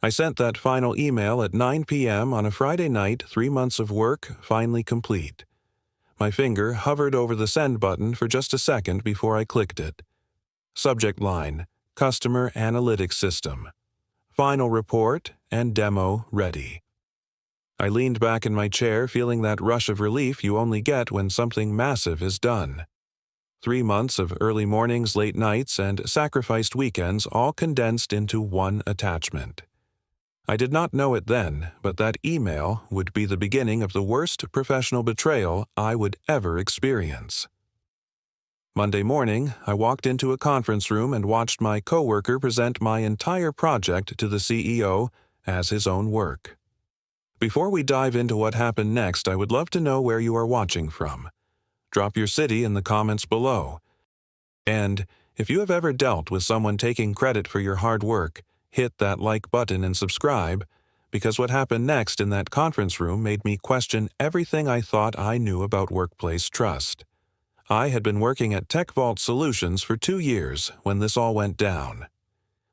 I sent that final email at 9 p.m. on a Friday night, 3 months of work finally complete. My finger hovered over the send button for just a second before I clicked it. Subject line, Customer Analytics System. Final report and demo ready. I leaned back in my chair, feeling that rush of relief you only get when something massive is done. 3 months of early mornings, late nights, and sacrificed weekends all condensed into one attachment. I did not know it then, but that email would be the beginning of the worst professional betrayal I would ever experience. Monday morning, I walked into a conference room and watched my coworker present my entire project to the CEO as his own work. Before we dive into what happened next, I would love to know where you are watching from. Drop your city in the comments below. And if you have ever dealt with someone taking credit for your hard work, hit that like button and subscribe, because what happened next in that conference room made me question everything I thought I knew about workplace trust. I had been working at Tech Vault Solutions for 2 years when this all went down.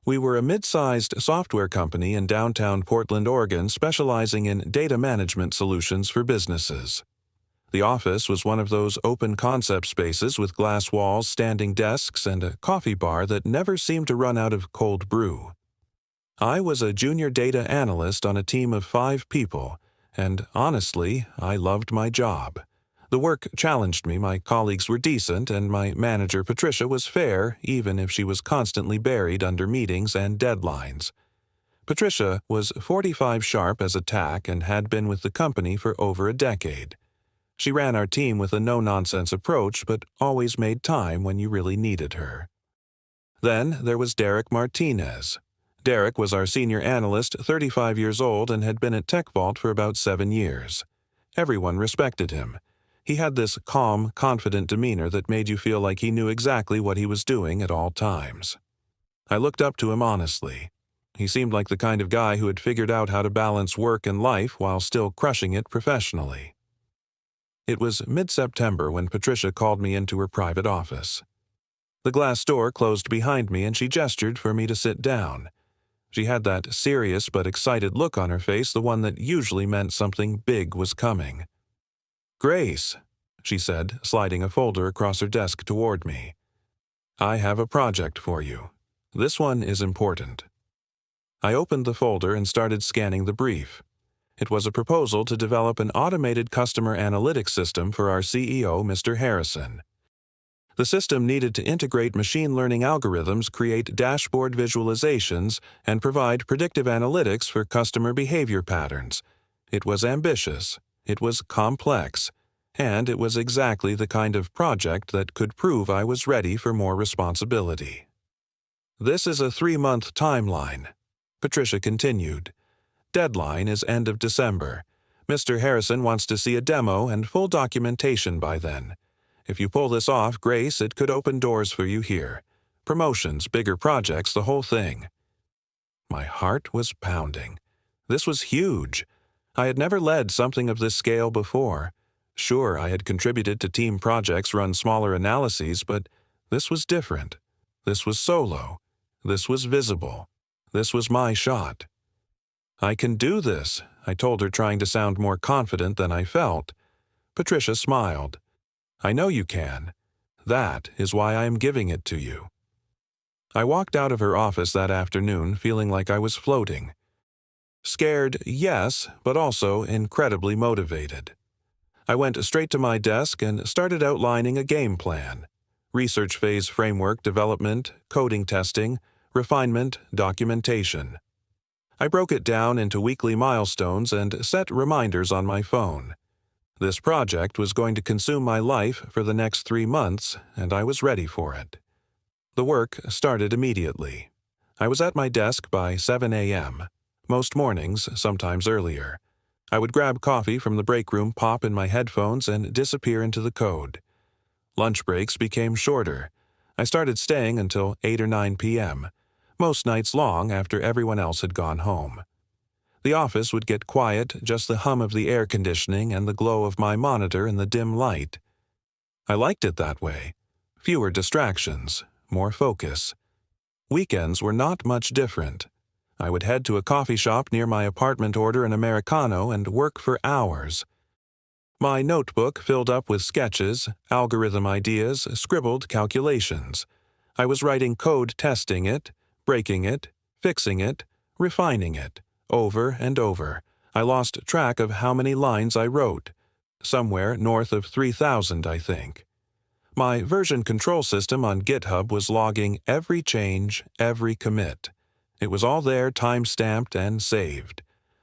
We were a mid-sized software company in downtown Portland, Oregon, specializing in data management solutions for businesses. The office was one of those open concept spaces with glass walls, standing desks, and a coffee bar that never seemed to run out of cold brew. I was a junior data analyst on a team of 5 people, and honestly, I loved my job. The work challenged me, my colleagues were decent, and my manager, Patricia, was fair, even if she was constantly buried under meetings and deadlines. Patricia was 45 sharp as a tack and had been with the company for over a decade. She ran our team with a no-nonsense approach, but always made time when you really needed her. Then there was Derek Martinez. Derek was our senior analyst, 35 years old, and had been at Tech Vault for about 7 years. Everyone respected him. He had this calm, confident demeanor that made you feel like he knew exactly what he was doing at all times. I looked up to him honestly. He seemed like the kind of guy who had figured out how to balance work and life while still crushing it professionally. It was mid-September when Patricia called me into her private office. The glass door closed behind me and she gestured for me to sit down. She had that serious but excited look on her face, the one that usually meant something big was coming. "Grace," she said, sliding a folder across her desk toward me. "I have a project for you. This one is important." I opened the folder and started scanning the brief. It was a proposal to develop an automated customer analytics system for our CEO, Mr. Harrison. The system needed to integrate machine learning algorithms, create dashboard visualizations, and provide predictive analytics for customer behavior patterns. It was ambitious. It was complex, and it was exactly the kind of project that could prove I was ready for more responsibility. "This is a 3-month timeline," Patricia continued. "Deadline is end of December. Mr. Harrison wants to see a demo and full documentation by then. If you pull this off, Grace, it could open doors for you here. Promotions, bigger projects, the whole thing." My heart was pounding. This was huge. I had never led something of this scale before. Sure, I had contributed to team projects, run smaller analyses, but this was different. This was solo. This was visible. This was my shot. "I can do this," I told her, trying to sound more confident than I felt. Patricia smiled. "I know you can. That is why I am giving it to you." I walked out of her office that afternoon feeling like I was floating. Scared, yes, but also incredibly motivated. I went straight to my desk and started outlining a game plan. Research phase framework development, coding testing, refinement, documentation. I broke it down into weekly milestones and set reminders on my phone. This project was going to consume my life for the next 3 months, and I was ready for it. The work started immediately. I was at my desk by 7 a.m., most mornings, sometimes earlier. I would grab coffee from the break room, pop in my headphones, and disappear into the code. Lunch breaks became shorter. I started staying until 8 or 9 p.m., most nights long after everyone else had gone home. The office would get quiet, just the hum of the air conditioning and the glow of my monitor in the dim light. I liked it that way. Fewer distractions, more focus. Weekends were not much different. I would head to a coffee shop near my apartment, order an Americano, and work for hours. My notebook filled up with sketches, algorithm ideas, scribbled calculations. I was writing code, testing it, breaking it, fixing it, refining it, over and over. I lost track of how many lines I wrote. Somewhere north of 3,000, I think. My version control system on GitHub was logging every change, every commit. It was all there, time-stamped and saved.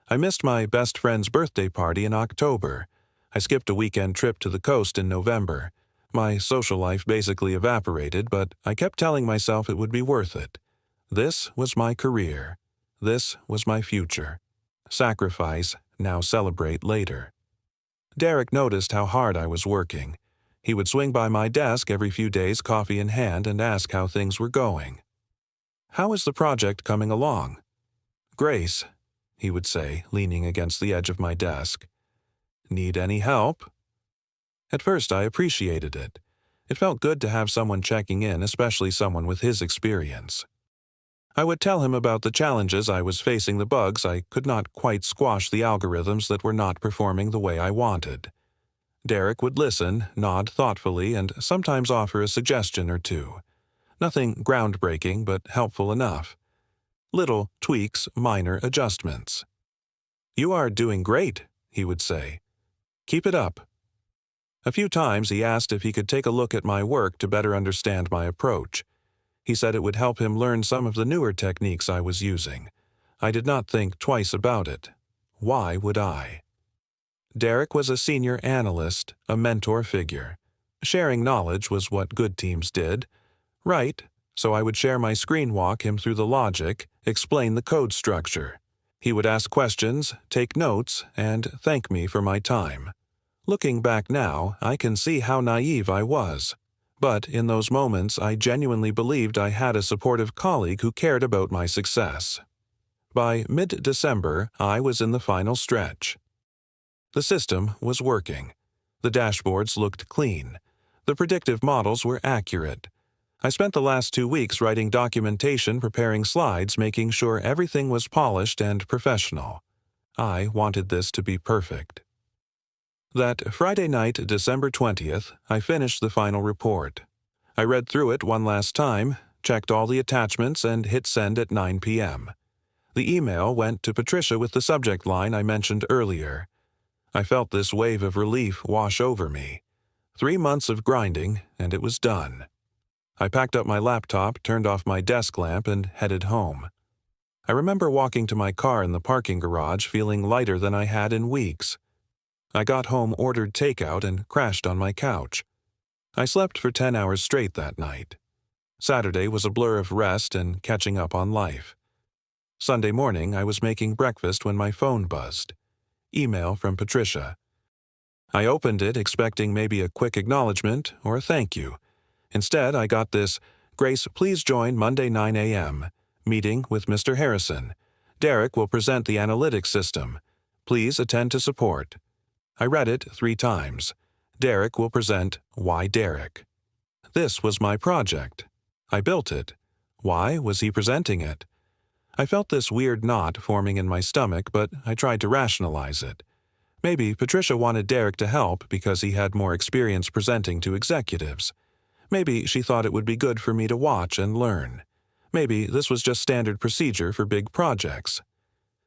I missed my best friend's birthday party in October. I skipped a weekend trip to the coast in November. My social life basically evaporated, but I kept telling myself it would be worth it. This was my career. This was my future. Sacrifice, now celebrate later. Derek noticed how hard I was working. He would swing by my desk every few days, coffee in hand, and ask how things were going. "How is the project coming along?" "Grace," he would say, leaning against the edge of my desk. "Need any help?" At first I appreciated it. It felt good to have someone checking in, especially someone with his experience. I would tell him about the challenges I was facing, the bugs I could not quite squash, the algorithms that were not performing the way I wanted. Derek would listen, nod thoughtfully, and sometimes offer a suggestion or two. Nothing groundbreaking, but helpful enough. Little tweaks, minor adjustments. "You are doing great," he would say. "Keep it up." A few times he asked if he could take a look at my work to better understand my approach. He said it would help him learn some of the newer techniques I was using. I did not think twice about it. Why would I? Derek was a senior analyst, a mentor figure. Sharing knowledge was what good teams did. Right, so I would share my screen, walk him through the logic, explain the code structure. He would ask questions, take notes, and thank me for my time. Looking back now, I can see how naive I was. But in those moments, I genuinely believed I had a supportive colleague who cared about my success. By mid-December, I was in the final stretch. The system was working. The dashboards looked clean. The predictive models were accurate. I spent the last 2 weeks writing documentation, preparing slides, making sure everything was polished and professional. I wanted this to be perfect. That Friday night, December 20th, I finished the final report. I read through it one last time, checked all the attachments, and hit send at 9 p.m. The email went to Patricia with the subject line I mentioned earlier. I felt this wave of relief wash over me. 3 months of grinding, and it was done. I packed up my laptop, turned off my desk lamp, and headed home. I remember walking to my car in the parking garage feeling lighter than I had in weeks. I got home, ordered takeout, and crashed on my couch. I slept for 10 hours straight that night. Saturday was a blur of rest and catching up on life. Sunday morning, I was making breakfast when my phone buzzed. Email from Patricia. I opened it expecting maybe a quick acknowledgement or a thank you. Instead, I got this: "Grace, please join Monday 9 a.m. Meeting with Mr. Harrison. Derek will present the analytics system. Please attend to support." I read it 3 times. Derek will present Why Derek. This was my project. I built it. Why was he presenting it? I felt this weird knot forming in my stomach, but I tried to rationalize it. Maybe Patricia wanted Derek to help because he had more experience presenting to executives. Maybe she thought it would be good for me to watch and learn. Maybe this was just standard procedure for big projects.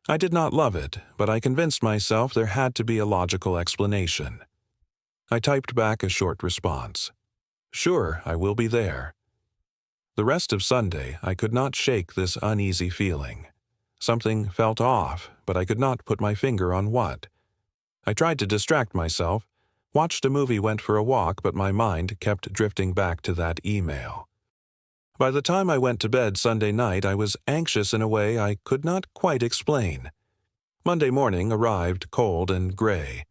I did not love it, but I convinced myself there had to be a logical explanation. I typed back a short response. "Sure, I will be there." The rest of Sunday, I could not shake this uneasy feeling. Something felt off, but I could not put my finger on what. I tried to distract myself, watched a movie, went for a walk, but my mind kept drifting back to that email. By the time I went to bed Sunday night, I was anxious in a way I could not quite explain. Monday morning arrived cold and gray.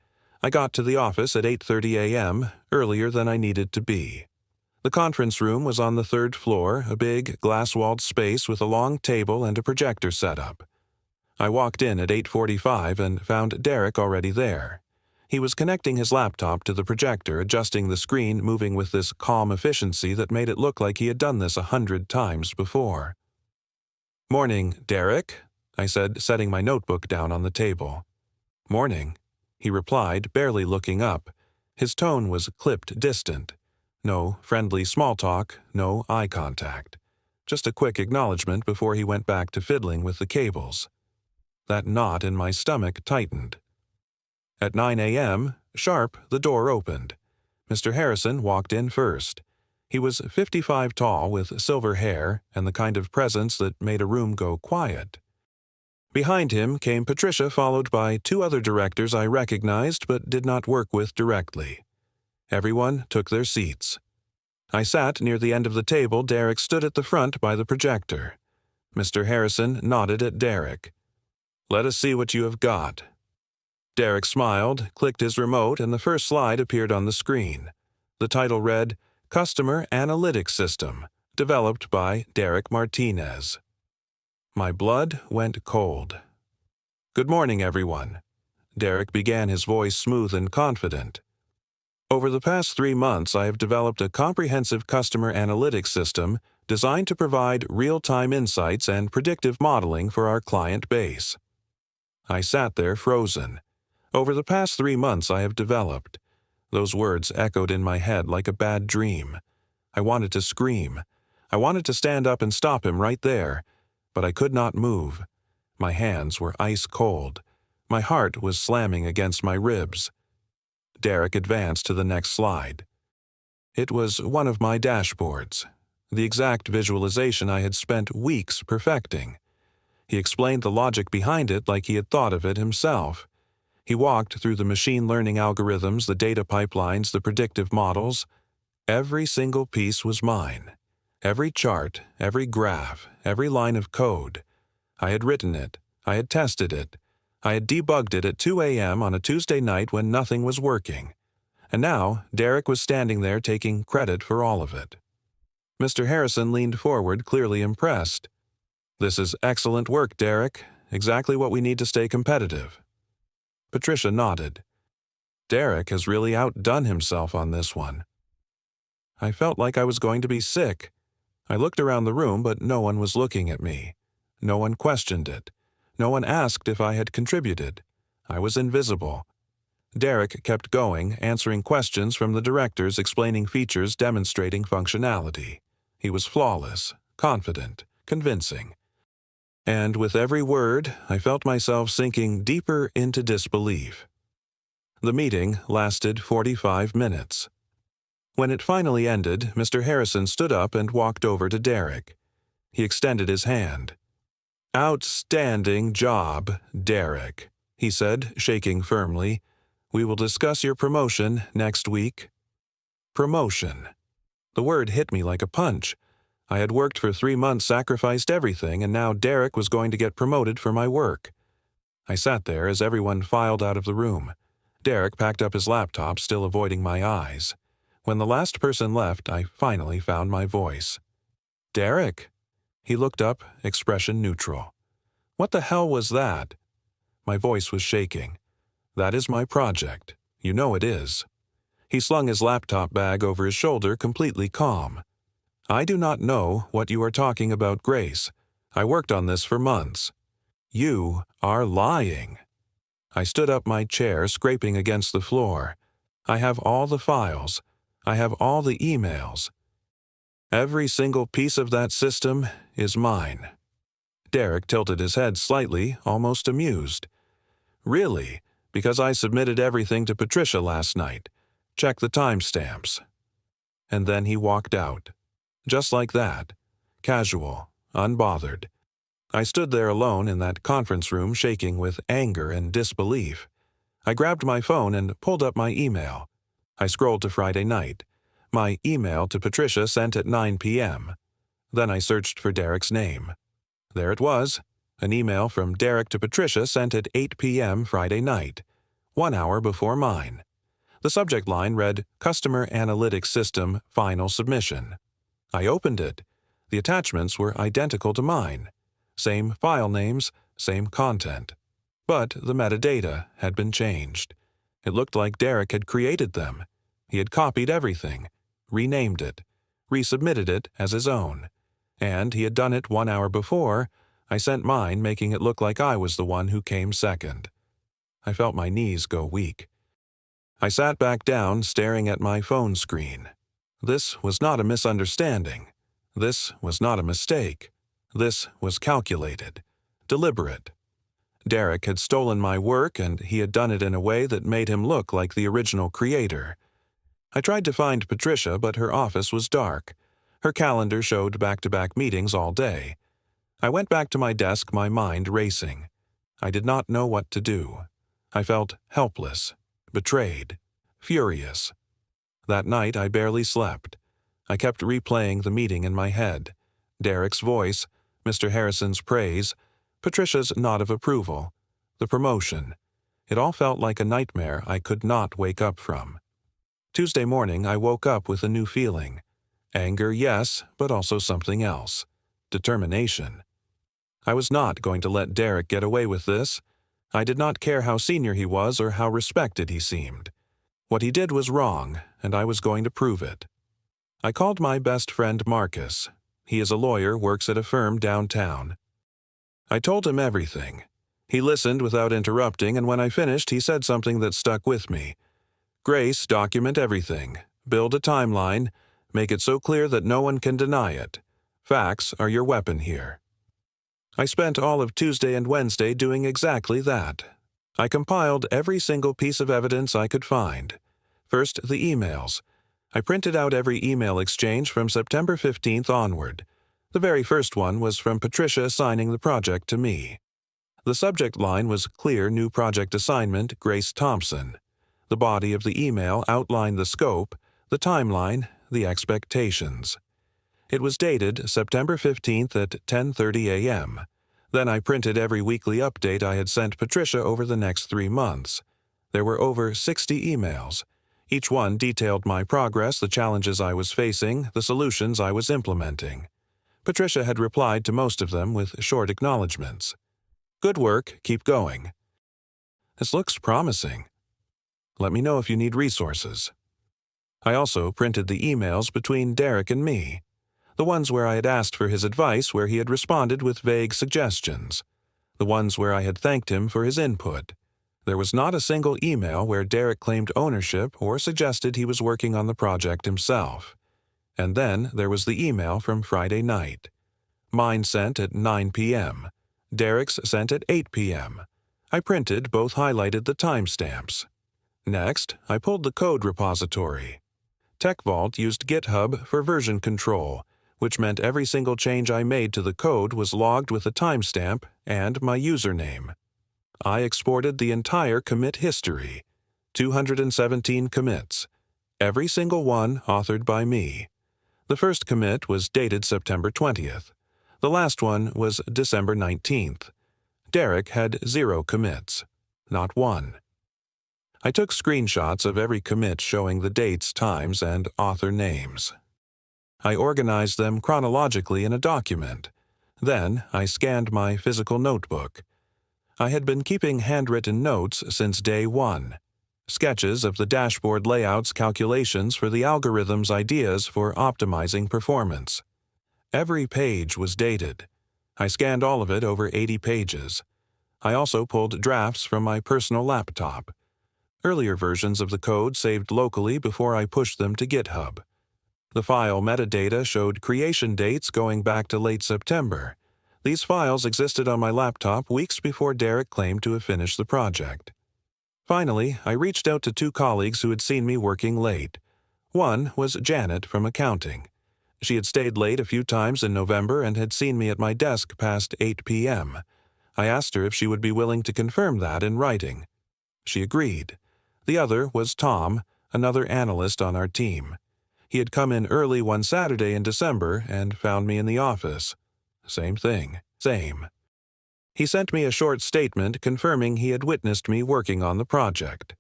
I got to the office at 8:30 a.m., earlier than I needed to be. The conference room was on the 3rd floor, a big, glass-walled space with a long table and a projector set up. I walked in at 8:45 and found Derek already there. He was connecting his laptop to the projector, adjusting the screen, moving with this calm efficiency that made it look like he had done this 100 times before. "Morning, Derek," I said, setting my notebook down on the table. "Morning," he replied, barely looking up. His tone was clipped distant. No friendly small talk, no eye contact. Just a quick acknowledgement before he went back to fiddling with the cables. That knot in my stomach tightened. At 9 a.m., sharp, the door opened. Mr. Harrison walked in first. He was 55 tall with silver hair and the kind of presence that made a room go quiet. Behind him came Patricia, followed by two other directors I recognized but did not work with directly. Everyone took their seats. I sat near the end of the table. Derek stood at the front by the projector. Mr. Harrison nodded at Derek. "Let us see what you have got." Derek smiled, clicked his remote, and the first slide appeared on the screen. The title read, "Customer Analytics System, developed by Derek Martinez." My blood went cold. "Good morning, everyone." Derek began, his voice smooth and confident. "Over the past 3 months, I have developed a comprehensive customer analytics system designed to provide real-time insights and predictive modeling for our client base." I sat there frozen. Over the past 3 months I have developed. Those words echoed in my head like a bad dream. I wanted to scream. I wanted to stand up and stop him right there, but I could not move. My hands were ice cold. My heart was slamming against my ribs. Derek advanced to the next slide. It was one of my dashboards, the exact visualization I had spent weeks perfecting. He explained the logic behind it like he had thought of it himself. He walked through the machine learning algorithms, the data pipelines, the predictive models. Every single piece was mine. Every chart, every graph, every line of code. I had written it. I had tested it. I had debugged it at 2 a.m. on a Tuesday night when nothing was working. And now Derek was standing there taking credit for all of it. Mr. Harrison leaned forward, clearly impressed. "This is excellent work, Derek. Exactly what we need to stay competitive." Patricia nodded. Derek has really outdone himself on this one. I felt like I was going to be sick. I looked around the room, but no one was looking at me. No one questioned it. No one asked if I had contributed. I was invisible. Derek kept going, answering questions from the directors, explaining features, demonstrating functionality. He was flawless, confident, convincing. And with every word, I felt myself sinking deeper into disbelief. The meeting lasted 45 minutes. When it finally ended, Mr. Harrison stood up and walked over to Derek. He extended his hand. "Outstanding job, Derek," he said, shaking firmly. "We will discuss your promotion next week." Promotion. The word hit me like a punch. I had worked for 3 months, sacrificed everything, and now Derek was going to get promoted for my work. I sat there as everyone filed out of the room. Derek packed up his laptop, still avoiding my eyes. When the last person left, I finally found my voice. "Derek?" He looked up, expression neutral. "What the hell was that?" My voice was shaking. "That is my project. You know it is." He slung his laptop bag over his shoulder, completely calm. "I do not know what you are talking about, Grace. I worked on this for months." "You are lying." I stood up my chair, scraping against the floor. "I have all the files. I have all the emails. Every single piece of that system is mine." Derek tilted his head slightly, almost amused. "Really? Because I submitted everything to Patricia last night. Check the timestamps." And then he walked out. Just like that. Casual, unbothered. I stood there alone in that conference room, shaking with anger and disbelief. I grabbed my phone and pulled up my email. I scrolled to Friday night. My email to Patricia sent at 9 p.m. Then I searched for Derek's name. There it was, an email from Derek to Patricia sent at 8 p.m. Friday night, 1 hour before mine. The subject line read, "Customer Analytics System Final Submission." I opened it. The attachments were identical to mine. Same file names, same content. But the metadata had been changed. It looked like Derek had created them. He had copied everything, renamed it, resubmitted it as his own. And he had done it 1 hour before, I sent mine, making it look like I was the one who came second. I felt my knees go weak. I sat back down, staring at my phone screen. This was not a misunderstanding. This was not a mistake. This was calculated, deliberate. Derek had stolen my work, and he had done it in a way that made him look like the original creator. I tried to find Patricia, but her office was dark. Her calendar showed back-to-back meetings all day. I went back to my desk, my mind racing. I did not know what to do. I felt helpless, betrayed, furious. That night I barely slept. I kept replaying the meeting in my head. Derek's voice, Mr. Harrison's praise, Patricia's nod of approval, the promotion. It all felt like a nightmare I could not wake up from. Tuesday morning I woke up with a new feeling. Anger, yes, but also something else. Determination. I was not going to let Derek get away with this. I did not care how senior he was or how respected he seemed. What he did was wrong, and I was going to prove it. I called my best friend Marcus. He is a lawyer, works at a firm downtown. I told him everything. He listened without interrupting, and when I finished, he said something that stuck with me. Grace, document everything. Build a timeline. Make it so clear that no one can deny it. Facts are your weapon here. I spent all of Tuesday and Wednesday doing exactly that. I compiled every single piece of evidence I could find. First, the emails. I printed out every email exchange from September 15th onward. The very first one was from Patricia assigning the project to me. The subject line was Clear New Project Assignment, Grace Thompson. The body of the email outlined the scope, the timeline, the expectations. It was dated September 15th at 10:30 a.m. Then I printed every weekly update I had sent Patricia over the next 3 months. There were over 60 emails. Each one detailed my progress, the challenges I was facing, the solutions I was implementing. Patricia had replied to most of them with short acknowledgments. Good work, keep going. This looks promising. Let me know if you need resources. I also printed the emails between Derek and me. The ones where I had asked for his advice, where he had responded with vague suggestions. The ones where I had thanked him for his input. There was not a single email where Derek claimed ownership or suggested he was working on the project himself. And then there was the email from Friday night. Mine sent at 9 p.m. Derek's sent at 8 p.m. I printed, both highlighted the timestamps. Next, I pulled the code repository. TechVault used GitHub for version control, which meant every single change I made to the code was logged with a timestamp and my username. I exported the entire commit history, 217 commits, every single one authored by me. The first commit was dated September 20th. The last one was December 19th. Derek had 0 commits, not one. I took screenshots of every commit showing the dates, times, and author names. I organized them chronologically in a document. Then I scanned my physical notebook. I had been keeping handwritten notes since day one. Sketches of the dashboard layouts, calculations for the algorithm's ideas for optimizing performance. Every page was dated. I scanned all of it, over 80 pages. I also pulled drafts from my personal laptop. Earlier versions of the code saved locally before I pushed them to GitHub. The file metadata showed creation dates going back to late September. These files existed on my laptop weeks before Derek claimed to have finished the project. Finally, I reached out to 2 colleagues who had seen me working late. One was Janet from accounting. She had stayed late a few times in November and had seen me at my desk past 8 p.m. I asked her if she would be willing to confirm that in writing. She agreed. The other was Tom, another analyst on our team. He had come in early one Saturday in December and found me in the office. Same thing, same. He sent me a short statement confirming he had witnessed me working on the project.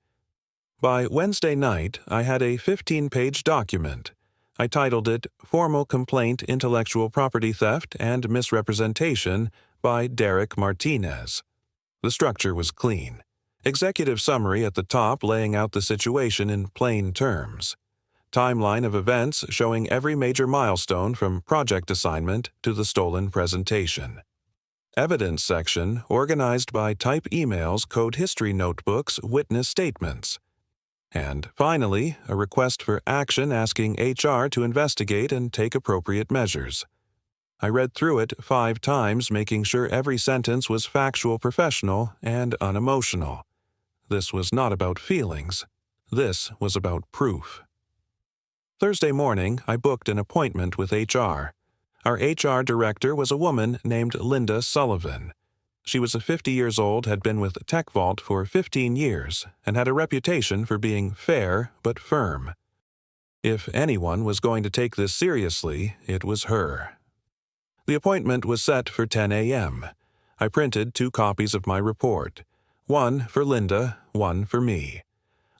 By Wednesday night, I had a 15-page document. I titled it Formal Complaint Intellectual Property Theft and Misrepresentation by Derek Martinez. The structure was clean. Executive summary at the top laying out the situation in plain terms. Timeline of events showing every major milestone from project assignment to the stolen presentation. Evidence section organized by type emails, code history notebooks, witness statements. And finally, a request for action asking HR to investigate and take appropriate measures. I read through it 5 times, making sure every sentence was factual, professional, and unemotional. This was not about feelings. This was about proof. Thursday morning, I booked an appointment with HR. Our HR director was a woman named Linda Sullivan. She was 50 years old, had been with TechVault for 15 years, and had a reputation for being fair but firm. If anyone was going to take this seriously, it was her. The appointment was set for 10 a.m. I printed 2 copies of my report, one for Linda, one for me.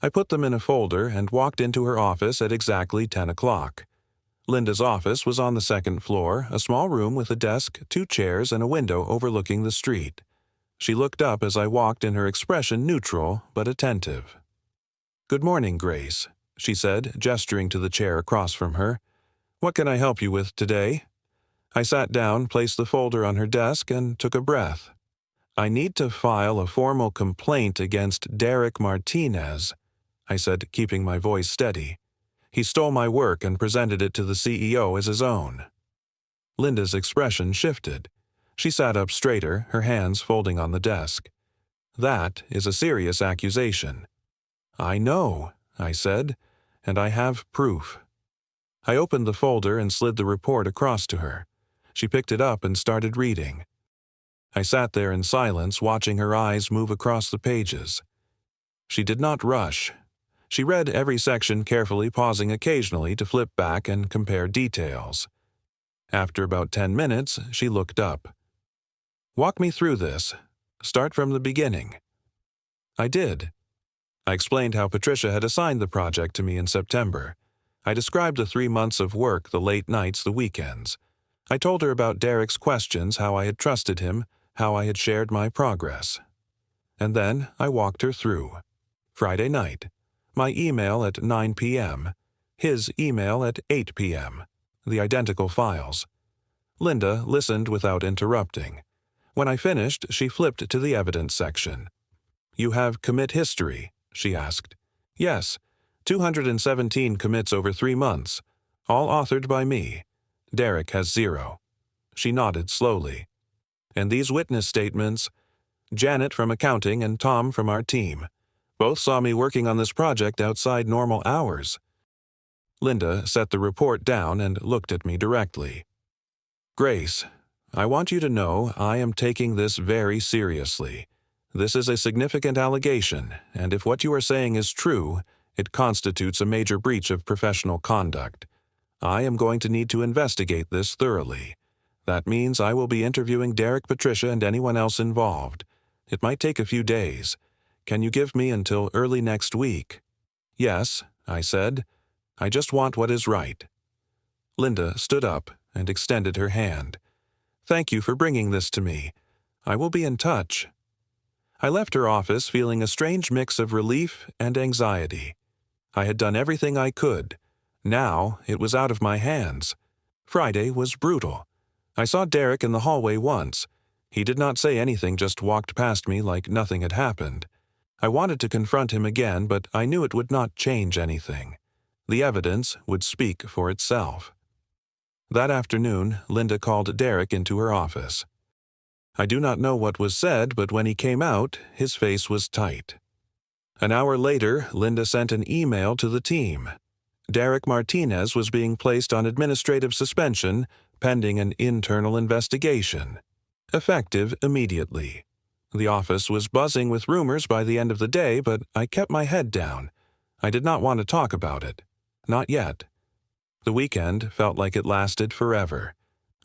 I put them in a folder and walked into her office at exactly 10 o'clock. Linda's office was on the 2nd floor, a small room with a desk, 2 chairs, and a window overlooking the street. She looked up as I walked in, her expression neutral but attentive. "Good morning, Grace," she said, gesturing to the chair across from her. "What can I help you with today?" I sat down, placed the folder on her desk, and took a breath. "I need to file a formal complaint against Derek Martinez," I said, keeping my voice steady. "He stole my work and presented it to the CEO as his own." Linda's expression shifted. She sat up straighter, her hands folding on the desk. "That is a serious accusation." "I know," I said, "and I have proof." I opened the folder and slid the report across to her. She picked it up and started reading. I sat there in silence, watching her eyes move across the pages. She did not rush. She read every section carefully, pausing occasionally to flip back and compare details. After about 10 minutes, she looked up. "Walk me through this. Start from the beginning." I did. I explained how Patricia had assigned the project to me in September. I described the 3 months of work, the late nights, the weekends. I told her about Derek's questions, how I had trusted him, how I had shared my progress. And then I walked her through. Friday night. My email at 9 p.m. His email at 8 p.m. The identical files. Linda listened without interrupting. When I finished, she flipped to the evidence section. "You have commit history?" she asked. "Yes. 217 commits over 3 months. All authored by me. Derek has 0. She nodded slowly. "And these witness statements? Janet from accounting and Tom from our team. Both saw me working on this project outside normal hours." Linda set the report down and looked at me directly. "Grace, I want you to know I am taking this very seriously. This is a significant allegation, and if what you are saying is true, it constitutes a major breach of professional conduct. I am going to need to investigate this thoroughly. That means I will be interviewing Derek, Patricia, and anyone else involved. It might take a few days. Can you give me until early next week?" "Yes," I said. "I just want what is right." Linda stood up and extended her hand. "Thank you for bringing this to me. I will be in touch." I left her office feeling a strange mix of relief and anxiety. I had done everything I could. Now it was out of my hands. Friday was brutal. I saw Derek in the hallway once. He did not say anything, just walked past me like nothing had happened. I wanted to confront him again, but I knew it would not change anything. The evidence would speak for itself. That afternoon, Linda called Derek into her office. I do not know what was said, but when he came out, his face was tight. An hour later, Linda sent an email to the team. Derek Martinez was being placed on administrative suspension pending an internal investigation. Effective immediately. The office was buzzing with rumors by the end of the day, but I kept my head down. I did not want to talk about it. Not yet. The weekend felt like it lasted forever.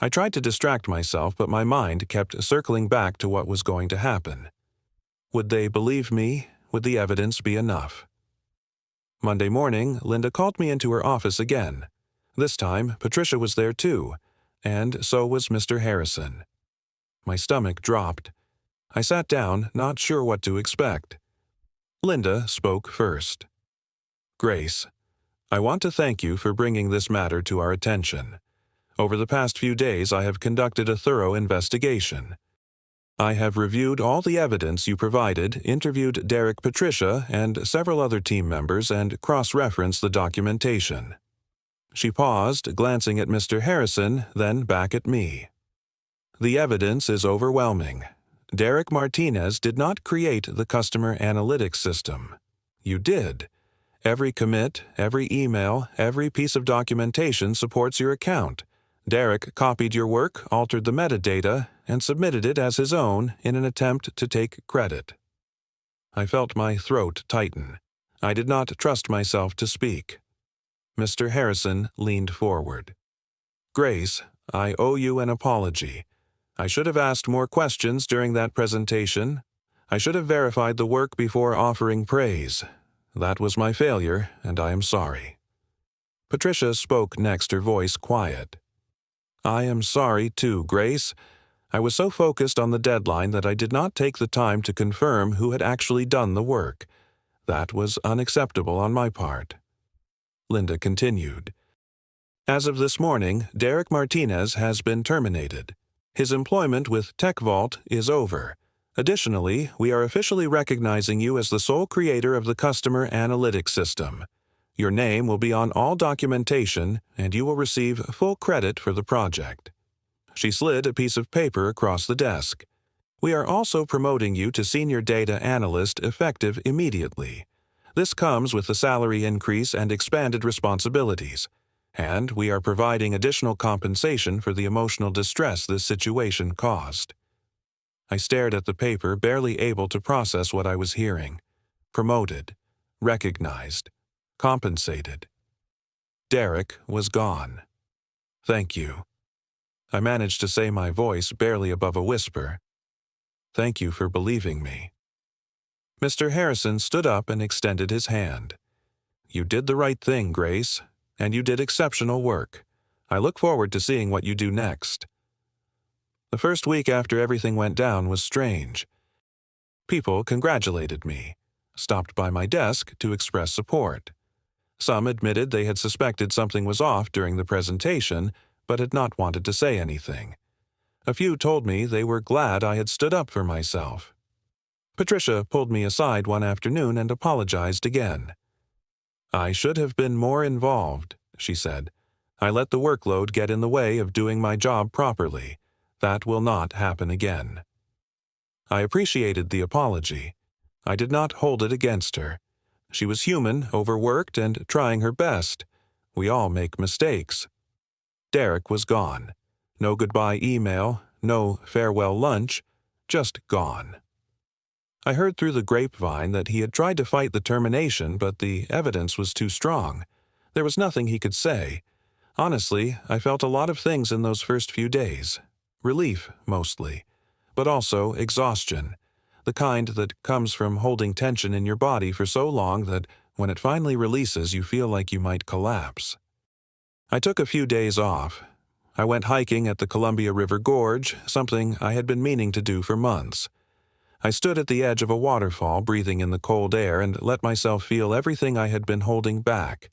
I tried to distract myself, but my mind kept circling back to what was going to happen. Would they believe me? Would the evidence be enough? Monday morning, Linda called me into her office again. This time, Patricia was there too, and so was Mr. Harrison. My stomach dropped. I sat down, not sure what to expect. Linda spoke first. "Grace, I want to thank you for bringing this matter to our attention. Over the past few days, I have conducted a thorough investigation. I have reviewed all the evidence you provided, interviewed Derek, Patricia, and several other team members, and cross-referenced the documentation. She paused, glancing at Mr. Harrison, then back at me. The evidence is overwhelming. Derek Martinez did not create the customer analytics system. You did. Every commit, every email, every piece of documentation supports your account. Derek copied your work, altered the metadata, and submitted it as his own in an attempt to take credit. I felt my throat tighten. I did not trust myself to speak. Mr. Harrison leaned forward. Grace, I owe you an apology. I should have asked more questions during that presentation. I should have verified the work before offering praise. That was my failure, and I am sorry. Patricia spoke next, her voice quiet. I am sorry too, Grace. I was so focused on the deadline that I did not take the time to confirm who had actually done the work. That was unacceptable on my part. Linda continued. As of this morning, Derek Martinez has been terminated. His employment with TechVault is over. Additionally, we are officially recognizing you as the sole creator of the customer analytics system. Your name will be on all documentation, and you will receive full credit for the project. She slid a piece of paper across the desk. We are also promoting you to Senior Data Analyst effective immediately. This comes with a salary increase and expanded responsibilities, and we are providing additional compensation for the emotional distress this situation caused. I stared at the paper, barely able to process what I was hearing. Promoted, recognized, compensated. Derek was gone. Thank you. I managed to say, my voice barely above a whisper. Thank you for believing me. Mr. Harrison stood up and extended his hand. You did the right thing, Grace, and you did exceptional work. I look forward to seeing what you do next. The first week after everything went down was strange. People congratulated me, stopped by my desk to express support. Some admitted they had suspected something was off during the presentation, but had not wanted to say anything. A few told me they were glad I had stood up for myself. Patricia pulled me aside one afternoon and apologized again. I should have been more involved, she said. I let the workload get in the way of doing my job properly. That will not happen again. I appreciated the apology. I did not hold it against her. She was human, overworked, and trying her best. We all make mistakes. Derek was gone. No goodbye email, no farewell lunch, just gone. I heard through the grapevine that he had tried to fight the termination, but the evidence was too strong. There was nothing he could say. Honestly, I felt a lot of things in those first few days. Relief, mostly, but also exhaustion, the kind that comes from holding tension in your body for so long that when it finally releases, you feel like you might collapse. I took a few days off. I went hiking at the Columbia River Gorge, something I had been meaning to do for months. I stood at the edge of a waterfall, breathing in the cold air, and let myself feel everything I had been holding back.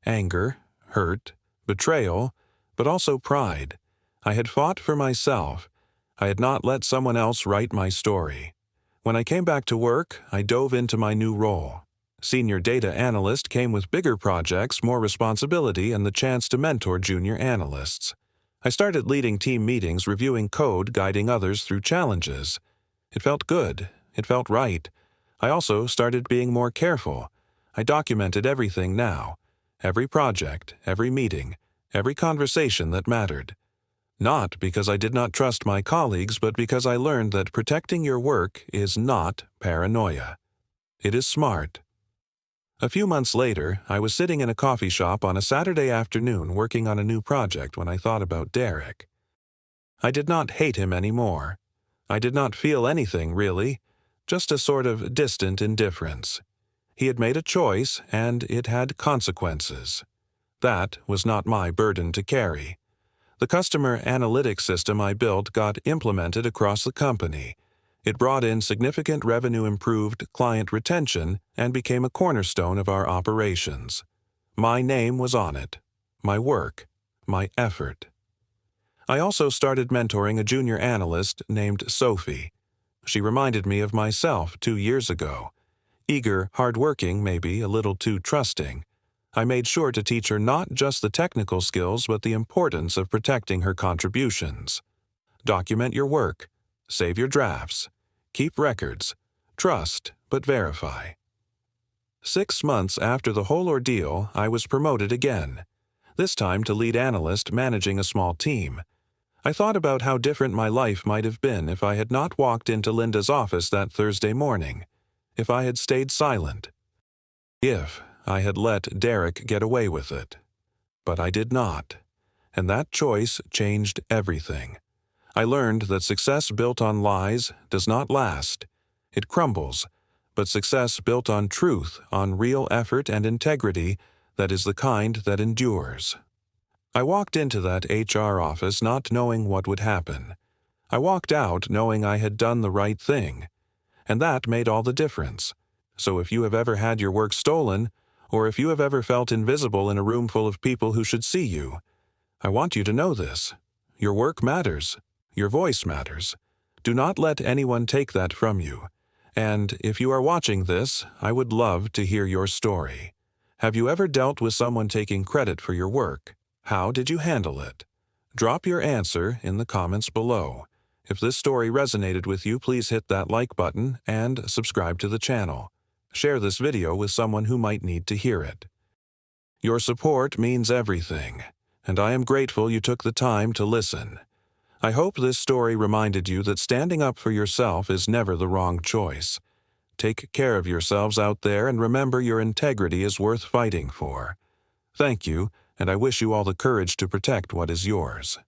Anger, hurt, betrayal, but also pride. I had fought for myself. I had not let someone else write my story. When I came back to work, I dove into my new role. Senior Data Analyst came with bigger projects, more responsibility, and the chance to mentor junior analysts. I started leading team meetings, reviewing code, guiding others through challenges. It felt good. It felt right. I also started being more careful. I documented everything now. Every project, every meeting, every conversation that mattered. Not because I did not trust my colleagues, but because I learned that protecting your work is not paranoia. It is smart. A few months later, I was sitting in a coffee shop on a Saturday afternoon working on a new project when I thought about Derek. I did not hate him anymore. I did not feel anything, really, just a sort of distant indifference. He had made a choice, and it had consequences. That was not my burden to carry. The customer analytics system I built got implemented across the company. It brought in significant revenue-improved client retention and became a cornerstone of our operations. My name was on it, my work, my effort. I also started mentoring a junior analyst named Sophie. She reminded me of myself 2 years ago. Eager, hardworking, maybe a little too trusting. I made sure to teach her not just the technical skills but the importance of protecting her contributions. Document your work. Save your drafts. Keep records. Trust, but verify. 6 months after the whole ordeal, I was promoted again, this time to lead analyst managing a small team. I thought about how different my life might have been if I had not walked into Linda's office that Thursday morning, if I had stayed silent, if I had let Derek get away with it. But I did not, and that choice changed everything. I learned that success built on lies does not last. It crumbles, but success built on truth, on real effort and integrity, that is the kind that endures. I walked into that HR office not knowing what would happen. I walked out knowing I had done the right thing, and that made all the difference. So if you have ever had your work stolen, or if you have ever felt invisible in a room full of people who should see you, I want you to know this. Your work matters. Your voice matters. Do not let anyone take that from you. And if you are watching this, I would love to hear your story. Have you ever dealt with someone taking credit for your work? How did you handle it? Drop your answer in the comments below. If this story resonated with you, please hit that like button and subscribe to the channel. Share this video with someone who might need to hear it. Your support means everything, and I am grateful you took the time to listen. I hope this story reminded you that standing up for yourself is never the wrong choice. Take care of yourselves out there and remember your integrity is worth fighting for. Thank you, and I wish you all the courage to protect what is yours.